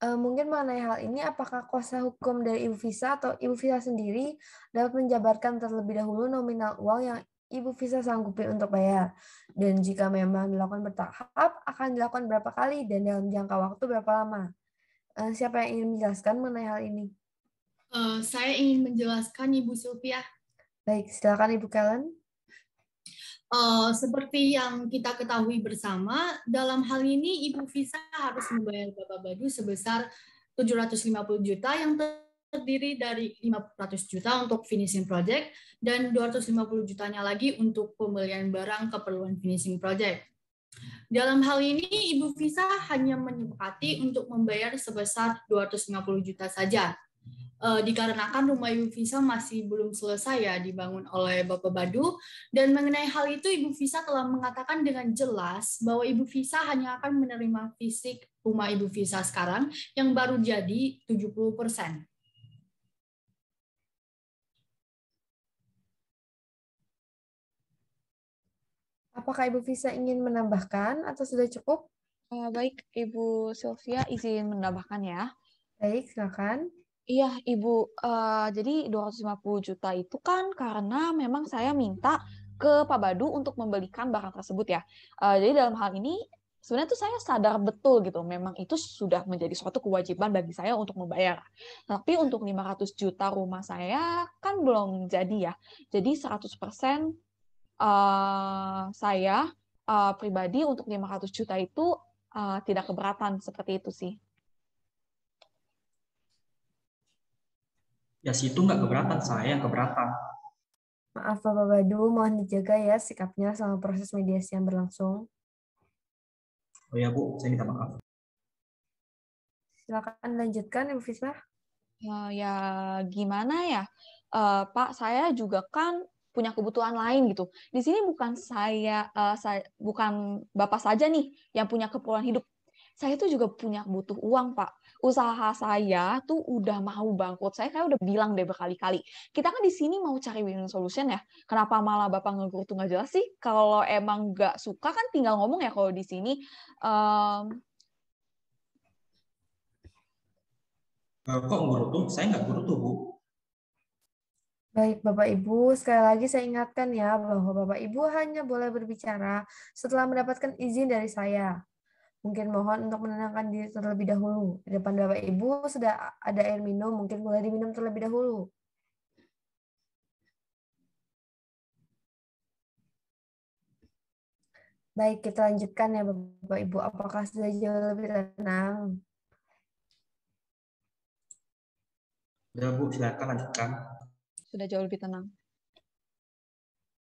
Mungkin mengenai hal ini, apakah kuasa hukum dari Ibu Visa atau Ibu Visa sendiri dapat menjabarkan terlebih dahulu nominal uang yang Ibu Visa sanggupi untuk bayar? Dan jika memang dilakukan bertahap, akan dilakukan berapa kali dan dalam jangka waktu berapa lama? Siapa yang ingin menjelaskan mengenai hal ini? Saya ingin menjelaskan, Ibu Sylvia. Baik, silakan Ibu Kellen. Seperti yang kita ketahui bersama, dalam hal ini Ibu Visa harus membayar Bapak Badu sebesar 750 juta yang terdiri dari 500 juta untuk finishing project dan 250 jutanya lagi untuk pembelian barang keperluan finishing project. Dalam hal ini Ibu Visa hanya menyepakati untuk membayar sebesar 250 juta saja. Dikarenakan rumah Ibu Visa masih belum selesai ya dibangun oleh Bapak Badu, dan mengenai hal itu Ibu Visa telah mengatakan dengan jelas bahwa Ibu Visa hanya akan menerima fisik rumah Ibu Visa sekarang yang baru jadi 70%. Apakah Ibu Visa ingin menambahkan atau sudah cukup? Baik, Ibu Sylvia izin menambahkan ya. Baik, silakan. Iya, Ibu. Jadi 250 juta itu kan karena memang saya minta ke Pak Badu untuk membelikan barang tersebut ya. Jadi dalam hal ini sebenarnya tuh saya sadar betul gitu, memang itu sudah menjadi suatu kewajiban bagi saya untuk membayar. Tapi untuk 500 juta rumah saya kan belum jadi ya. Jadi 100% saya pribadi untuk 500 juta itu tidak keberatan seperti itu sih. Ya situ nggak keberatan, saya yang keberatan. Maaf Bapak Badu, mohon dijaga ya sikapnya selama proses mediasi yang berlangsung. Oh ya Bu, saya minta maaf. Silakan lanjutkan Ibu Visa. Ya gimana ya, Pak, saya juga kan punya kebutuhan lain gitu. Di sini bukan bukan Bapak saja nih yang punya keperluan hidup. Saya tuh juga butuh uang, Pak. Usaha saya tuh udah mau bangkrut. Saya kayak udah bilang deh berkali-kali. Kita kan di sini mau cari win-win solution ya. Kenapa malah Bapak ngegerutu nggak jelas sih? Kalau emang nggak suka kan tinggal ngomong ya kalau di sini. Kok ngerutu? Saya nggak ngerutu, Bu. Baik Bapak Ibu, sekali lagi saya ingatkan ya bahwa Bapak Ibu hanya boleh berbicara setelah mendapatkan izin dari saya. Mungkin mohon untuk menenangkan diri terlebih dahulu. Di depan Bapak Ibu sudah ada air minum, mungkin boleh diminum terlebih dahulu. Baik, kita lanjutkan ya Bapak Ibu. Apakah sudah jauh lebih tenang? Udah Bu, silakan lanjutkan. Sudah jauh lebih tenang.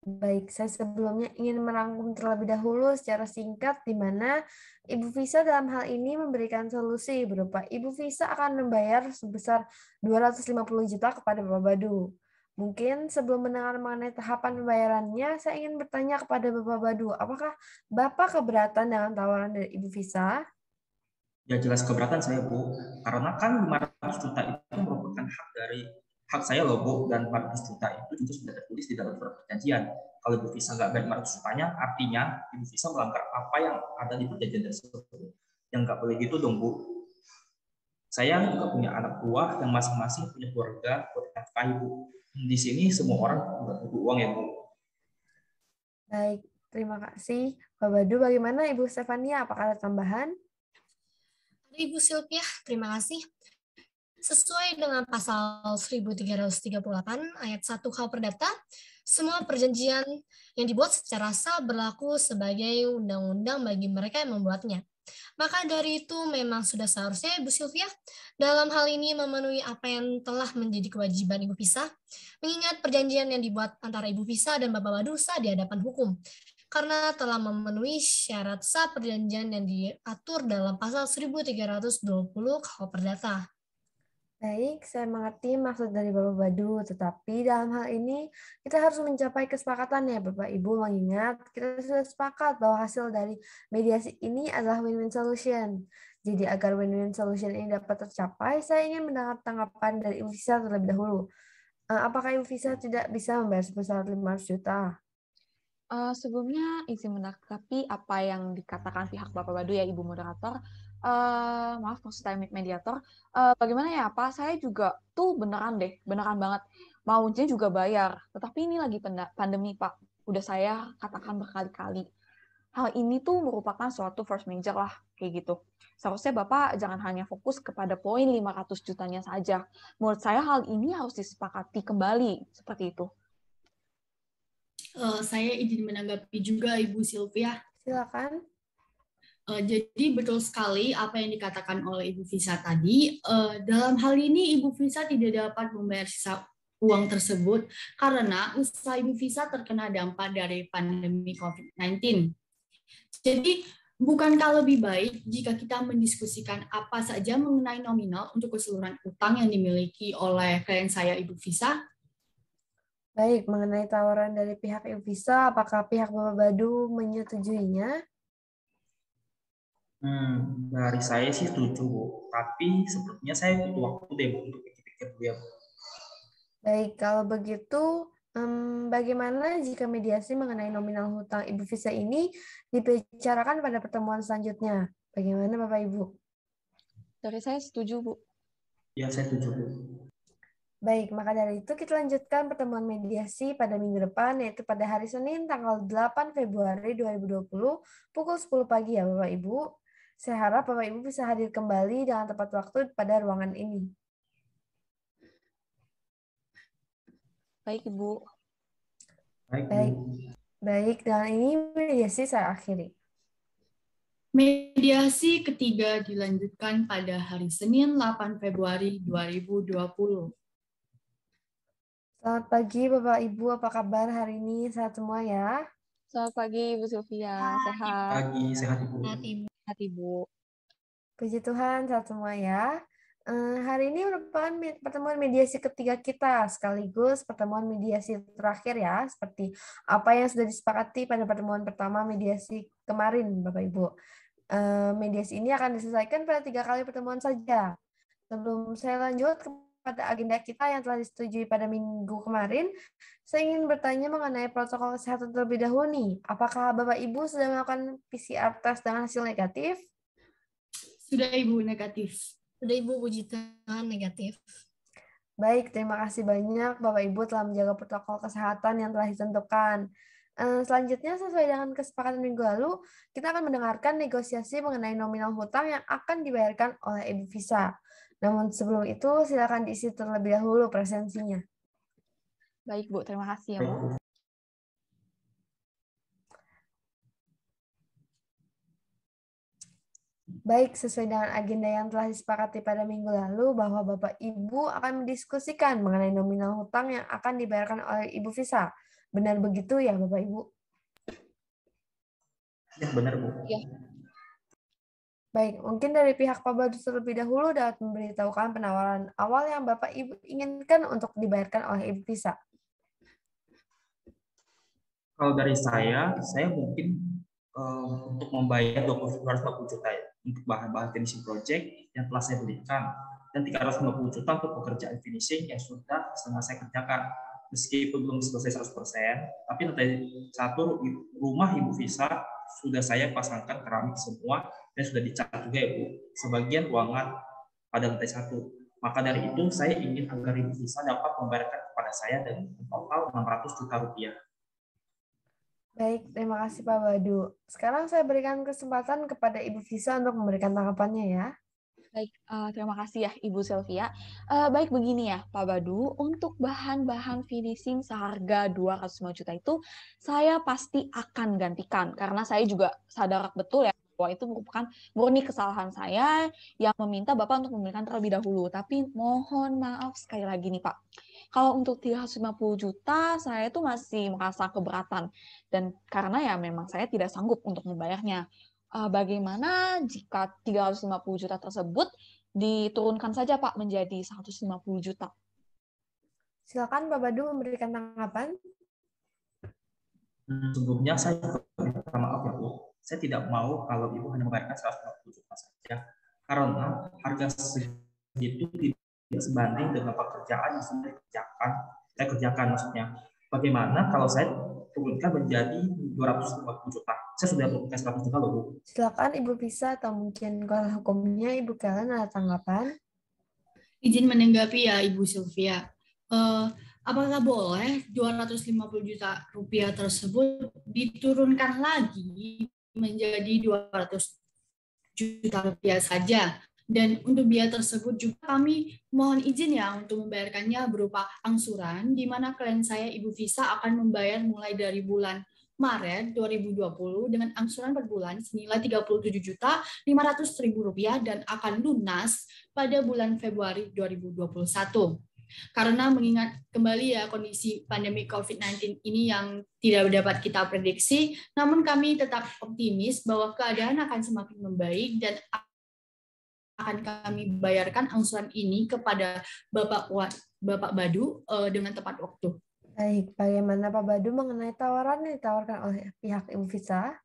Baik, saya sebelumnya ingin merangkum terlebih dahulu secara singkat di mana Ibu Visa dalam hal ini memberikan solusi berupa Ibu Visa akan membayar sebesar 250 juta kepada Bapak Badu. Mungkin sebelum mendengar mengenai tahapan pembayarannya, saya ingin bertanya kepada Bapak Badu, apakah Bapak keberatan dengan tawaran dari Ibu Visa? Ya jelas keberatan saya Bu, karena kan 500 juta itu merupakan hak saya loh Bu, dan 400 juta itu juga sudah tertulis di dalam surat perjanjian. Kalau Ibu Visa nggak bayar 500 jutanya, artinya Ibu Visa melanggar apa yang ada di perjanjian tersebut. Yang nggak boleh gitu dong Bu. Saya juga punya anak buah yang masing-masing punya keluarga buat nafkahi Bu. Di sini semua orang juga butuh uang ya Bu. Baik, terima kasih. Pak Badu, bagaimana Ibu Stefania? Apakah ada tambahan? Ibu Sylvia, terima kasih. Sesuai dengan pasal 1338 ayat 1 KUH Perdata, semua perjanjian yang dibuat secara sah berlaku sebagai undang-undang bagi mereka yang membuatnya. Maka dari itu memang sudah seharusnya Ibu Sylvia dalam hal ini memenuhi apa yang telah menjadi kewajiban Ibu Visa, mengingat perjanjian yang dibuat antara Ibu Visa dan Bapak Badu sah di hadapan hukum, karena telah memenuhi syarat sah perjanjian yang diatur dalam pasal 1320 KUH Perdata. Baik, saya mengerti maksud dari Bapak Badu, tetapi dalam hal ini kita harus mencapai kesepakatan ya Bapak Ibu, mengingat kita sudah sepakat bahwa hasil dari mediasi ini adalah win-win solution. Jadi agar win-win solution ini dapat tercapai, saya ingin mendengar tanggapan dari Ibu Visa terlebih dahulu. Apakah Ibu Visa tidak bisa membayar sebesar 500 juta? Sebelumnya izin menanggapi apa yang dikatakan pihak Bapak Badu ya Ibu Moderator. Maaf maksud saya mediator. Bagaimana ya Pak? Saya juga tuh beneran banget. Maunya juga bayar. Tetapi ini lagi pandemi Pak. Udah saya katakan berkali-kali. Hal ini tuh merupakan suatu force major lah kayak gitu. Seharusnya Bapak jangan hanya fokus kepada poin 500 jutanya saja. Menurut saya hal ini harus disepakati kembali seperti itu. Saya izin menanggapi juga Ibu Sylvia. Silakan. Jadi betul sekali apa yang dikatakan oleh Ibu Visa tadi. Dalam hal ini Ibu Visa tidak dapat membayar sisa uang tersebut karena usaha Ibu Visa terkena dampak dari pandemi COVID-19. Jadi bukankah lebih baik jika kita mendiskusikan apa saja mengenai nominal untuk keseluruhan utang yang dimiliki oleh klien saya Ibu Visa? Baik, mengenai tawaran dari pihak Ibu Visa, apakah pihak Bapak Badu menyetujuinya? Dari saya sih setuju, Bu. Tapi sepertinya saya butuh waktu deh Bu, untuk pikir-pikir dulu ya Bu. Baik, kalau begitu, bagaimana jika mediasi mengenai nominal hutang Ibu Visa ini dibicarakan pada pertemuan selanjutnya? Bagaimana Bapak Ibu? Dari saya setuju, Bu. Ya, saya setuju Bu. Baik, maka dari itu kita lanjutkan pertemuan mediasi pada minggu depan, yaitu pada hari Senin tanggal 8 Februari 2020 pukul 10 pagi ya Bapak Ibu. Saya harap Bapak Ibu bisa hadir kembali dengan tepat waktu pada ruangan ini. Baik, Ibu. Baik. Baik, dengan ini mediasi saya akhiri. Mediasi ketiga dilanjutkan pada hari Senin 8 Februari 2020. Selamat pagi Bapak Ibu, apa kabar hari ini? Sehat semua ya? Selamat pagi Ibu Sylvia, sehat. Pagi, sehat Ibu. Sehat Ibu. Puji Tuhan, sehat semua ya. Hari ini merupakan pertemuan mediasi ketiga kita, sekaligus pertemuan mediasi terakhir ya, seperti apa yang sudah disepakati pada pertemuan pertama mediasi kemarin, Bapak Ibu. Mediasi ini akan diselesaikan pada 3 kali pertemuan saja. Sebelum saya lanjut kepada agenda kita yang telah disetujui pada minggu kemarin, saya ingin bertanya mengenai protokol kesehatan terlebih dahulu nih. Apakah Bapak Ibu sudah melakukan PCR test dengan hasil negatif? Sudah Ibu, negatif. Sudah Ibu, puji Tuhan, negatif. Baik, terima kasih banyak Bapak Ibu telah menjaga protokol kesehatan yang telah ditentukan. Selanjutnya, sesuai dengan kesepakatan minggu lalu, kita akan mendengarkan negosiasi mengenai nominal hutang yang akan dibayarkan oleh Ibu Visa. Namun sebelum itu, silakan diisi terlebih dahulu presensinya. Baik, Bu. Terima kasih ya, Bu. Baik, sesuai dengan agenda yang telah disepakati pada minggu lalu bahwa Bapak Ibu akan mendiskusikan mengenai nominal hutang yang akan dibayarkan oleh Ibu Visa. Benar begitu ya Bapak Ibu? Ya, benar Bu. Ya. Baik, mungkin dari pihak Pak Badu terlebih dahulu dapat memberitahukan penawaran awal yang Bapak Ibu inginkan untuk dibayarkan oleh Ibu Visa. Kalau dari saya mungkin untuk membayar 240 juta ya. untuk bahan-bahan finishing project yang telah saya belikan, dan 350 juta untuk pekerjaan finishing yang sudah setengah saya kerjakan. Meskipun belum selesai 100%, tapi lantai 1 rumah Ibu Visa sudah saya pasangkan keramik semua dan sudah dicat juga ya Bu, sebagian ruangan pada lantai 1. Maka dari itu saya ingin agar Ibu Visa dapat membayarkan kepada saya dengan total 600 juta rupiah. Baik, terima kasih Pak Badu. Sekarang saya berikan kesempatan kepada Ibu Visa untuk memberikan tanggapannya ya. Baik, terima kasih ya Ibu Sylvia. Baik begini ya Pak Badu, untuk bahan-bahan finishing seharga 205 juta itu saya pasti akan gantikan karena saya juga sadar betul ya bahwa itu merupakan murni kesalahan saya yang meminta Bapak untuk memberikan terlebih dahulu. Tapi mohon maaf sekali lagi nih Pak. Kalau untuk 350 juta saya tuh masih merasa keberatan dan karena ya memang saya tidak sanggup untuk membayarnya. Bagaimana jika 350 juta tersebut diturunkan saja Pak menjadi 150 juta? Silakan Pak Badu memberikan tanggapan. Sebelumnya saya minta maaf ya Bu, saya tidak mau kalau Ibu hanya membayarkan 150 juta saja, karena harga segitu tidak sebanding dengan pekerjaan yang sudah saya kerjakan maksudnya. Bagaimana kalau saya turunkan menjadi 250 juta? Saya sudah turunkan 100 juta loh Bu. Silakan Ibu Visa atau mungkin kalau hukumnya Ibu Kellen ada tanggapan. Izin menanggapi ya Ibu Sylvia. Apakah boleh 250 juta rupiah tersebut diturunkan lagi menjadi 200 juta rupiah saja? Dan untuk biaya tersebut juga kami mohon izin ya untuk membayarkannya berupa angsuran, di mana klien saya Ibu Visa akan membayar mulai dari bulan Maret 2020 dengan angsuran per bulan senilai Rp37.500.000 dan akan lunas pada bulan Februari 2021. Karena mengingat kembali ya kondisi pandemi COVID-19 ini yang tidak dapat kita prediksi, namun kami tetap optimis bahwa keadaan akan semakin membaik dan akan kami bayarkan angsuran ini kepada Bapak Badu dengan tepat waktu. Baik, bagaimana Pak Badu mengenai tawaran yang ditawarkan oleh pihak Ibu Visa?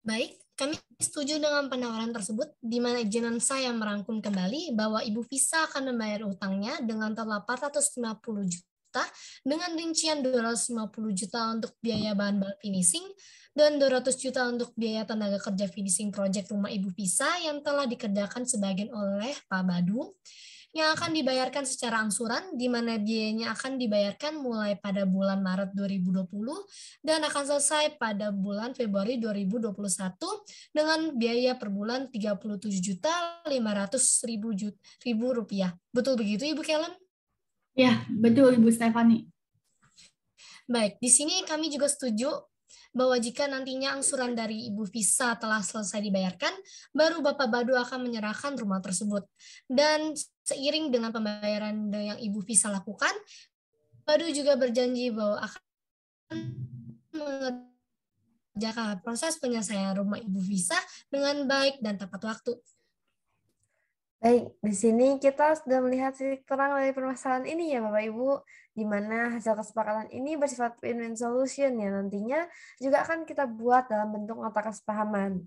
Baik, kami setuju dengan penawaran tersebut, di mana izinan saya merangkum kembali bahwa Ibu Visa akan membayar utangnya dengan total 450 juta, dengan rincian 250 juta untuk biaya bahan-bahan finishing, dan 200 juta untuk biaya tenaga kerja finishing project rumah Ibu Visa yang telah dikerjakan sebagian oleh Pak Badu, yang akan dibayarkan secara angsuran, di mana biayanya akan dibayarkan mulai pada bulan Maret 2020 dan akan selesai pada bulan Februari 2021 dengan biaya per bulan Rp37.500.000. Betul begitu Ibu Kellen? Ya, betul Ibu Stefani. Baik, di sini kami juga setuju bahwa jika nantinya angsuran dari Ibu Visa telah selesai dibayarkan, baru Bapak Badu akan menyerahkan rumah tersebut. Dan seiring dengan pembayaran yang Ibu Visa lakukan, Badu juga berjanji bahwa akan mengerjakan proses penyelesaian rumah Ibu Visa dengan baik dan tepat waktu. Baik, di sini kita sudah melihat titik terang dari permasalahan ini ya Bapak Ibu, di mana hasil kesepakatan ini bersifat win-win solution yang nantinya juga akan kita buat dalam bentuk nota kesepahaman.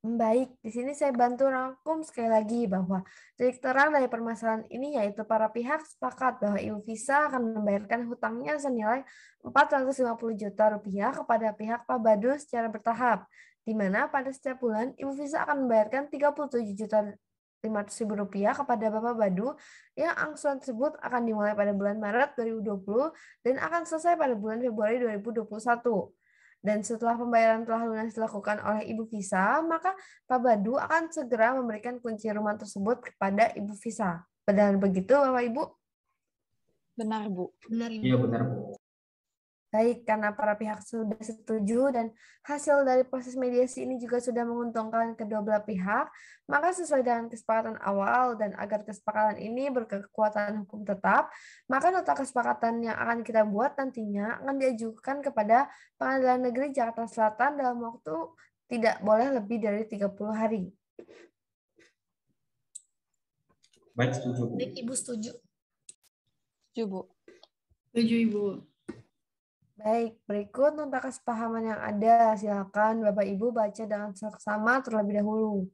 Baik, di sini saya bantu rangkum sekali lagi bahwa titik terang dari permasalahan ini yaitu para pihak sepakat bahwa Ibu Visa akan membayarkan hutangnya senilai 450 juta rupiah kepada pihak Pak Badu secara bertahap, di mana pada setiap bulan Ibu Visa akan membayarkan 37 juta Rp500.000 kepada Bapak Badu yang angsuran tersebut akan dimulai pada bulan Maret 2020 dan akan selesai pada bulan Februari 2021. Dan setelah pembayaran telah lunas dilakukan oleh Ibu Visa, maka Pak Badu akan segera memberikan kunci rumah tersebut kepada Ibu Visa. Benar begitu Bapak Ibu? Benar Bu. Benar Ibu. Iya benar Bu. Baik, karena para pihak sudah setuju dan hasil dari proses mediasi ini juga sudah menguntungkan kedua belah pihak, maka sesuai dengan kesepakatan awal dan agar kesepakatan ini berkekuatan hukum tetap, maka nota kesepakatan yang akan kita buat nantinya akan diajukan kepada Pengadilan Negeri Jakarta Selatan dalam waktu tidak boleh lebih dari 30 hari. Baik, setuju Bu. Baik, Ibu setuju. Setuju Bu. Setuju Ibu. Baik, berikut nota kesepahaman yang ada. Silakan Bapak Ibu baca dengan seksama terlebih dahulu.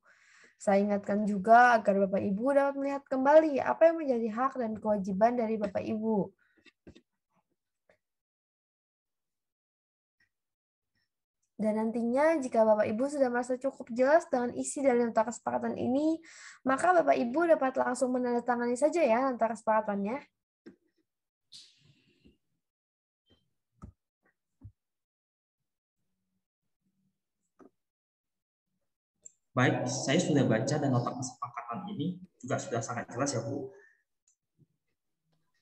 Saya ingatkan juga agar Bapak Ibu dapat melihat kembali apa yang menjadi hak dan kewajiban dari Bapak Ibu. Dan nantinya jika Bapak Ibu sudah merasa cukup jelas dengan isi dari nota kesepakatan ini, maka Bapak Ibu dapat langsung menandatangani saja ya nota kesepakatannya. Baik, saya sudah baca dan nota kesepakatan ini juga sudah sangat jelas ya Bu.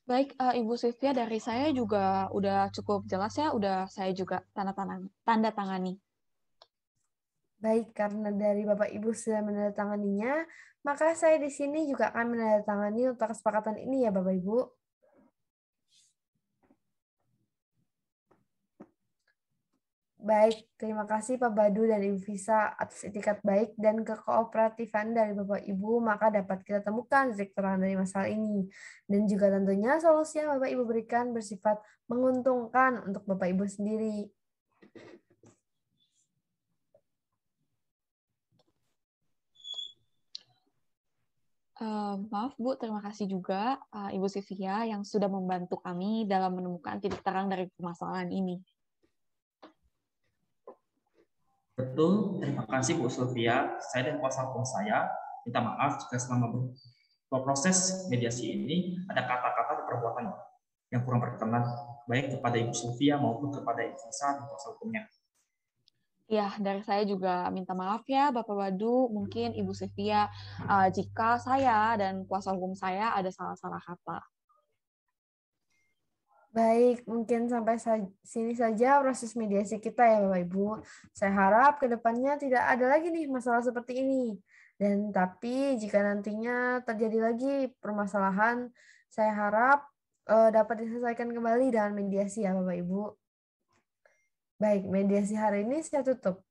Baik, Ibu Sylvia, dari saya juga udah cukup jelas ya, udah saya juga tanda tangani. Baik, karena dari Bapak Ibu sudah menandatanganinya, maka saya di sini juga akan menandatangani nota kesepakatan ini ya Bapak Ibu. Baik, terima kasih Pak Badu dan Ibu Visa atas itikat baik dan kekooperativan dari Bapak Ibu, maka dapat kita temukan titik terang dari masalah ini. Dan juga tentunya solusi yang Bapak Ibu berikan bersifat menguntungkan untuk Bapak Ibu sendiri. Maaf Bu, terima kasih juga Ibu Sylvia yang sudah membantu kami dalam menemukan titik terang dari permasalahan ini. Betul, terima kasih Bu Sylvia. Saya dan kuasa hukum saya minta maaf jika selama proses mediasi ini ada kata-kata dan perbuatan yang kurang berkenan baik kepada Ibu Sylvia maupun kepada Ibu Visa dan kuasa hukumnya. Ya, dari saya juga minta maaf ya Bapak Badu, mungkin Ibu Sylvia jika saya dan kuasa hukum saya ada salah-salah kata. Baik, mungkin sampai sini saja proses mediasi kita ya Bapak Ibu. Saya harap ke depannya tidak ada lagi nih masalah seperti ini. Dan tapi jika nantinya terjadi lagi permasalahan, saya harap dapat diselesaikan kembali dengan mediasi ya Bapak Ibu. Baik, mediasi hari ini saya tutup.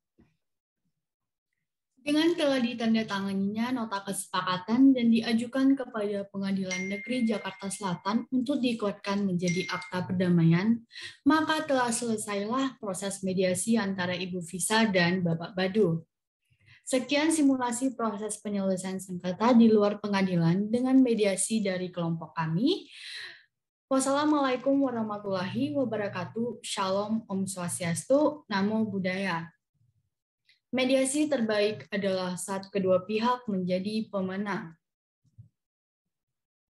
Dengan telah ditandatanganinya nota kesepakatan dan diajukan kepada Pengadilan Negeri Jakarta Selatan untuk dikuatkan menjadi akta perdamaian, maka telah selesailah proses mediasi antara Ibu Visa dan Bapak Badu. Sekian simulasi proses penyelesaian sengketa di luar pengadilan dengan mediasi dari kelompok kami. Wassalamualaikum warahmatullahi wabarakatuh. Shalom, Om Swastiastu, Namo Buddhaya. Mediasi terbaik adalah saat kedua pihak menjadi pemenang.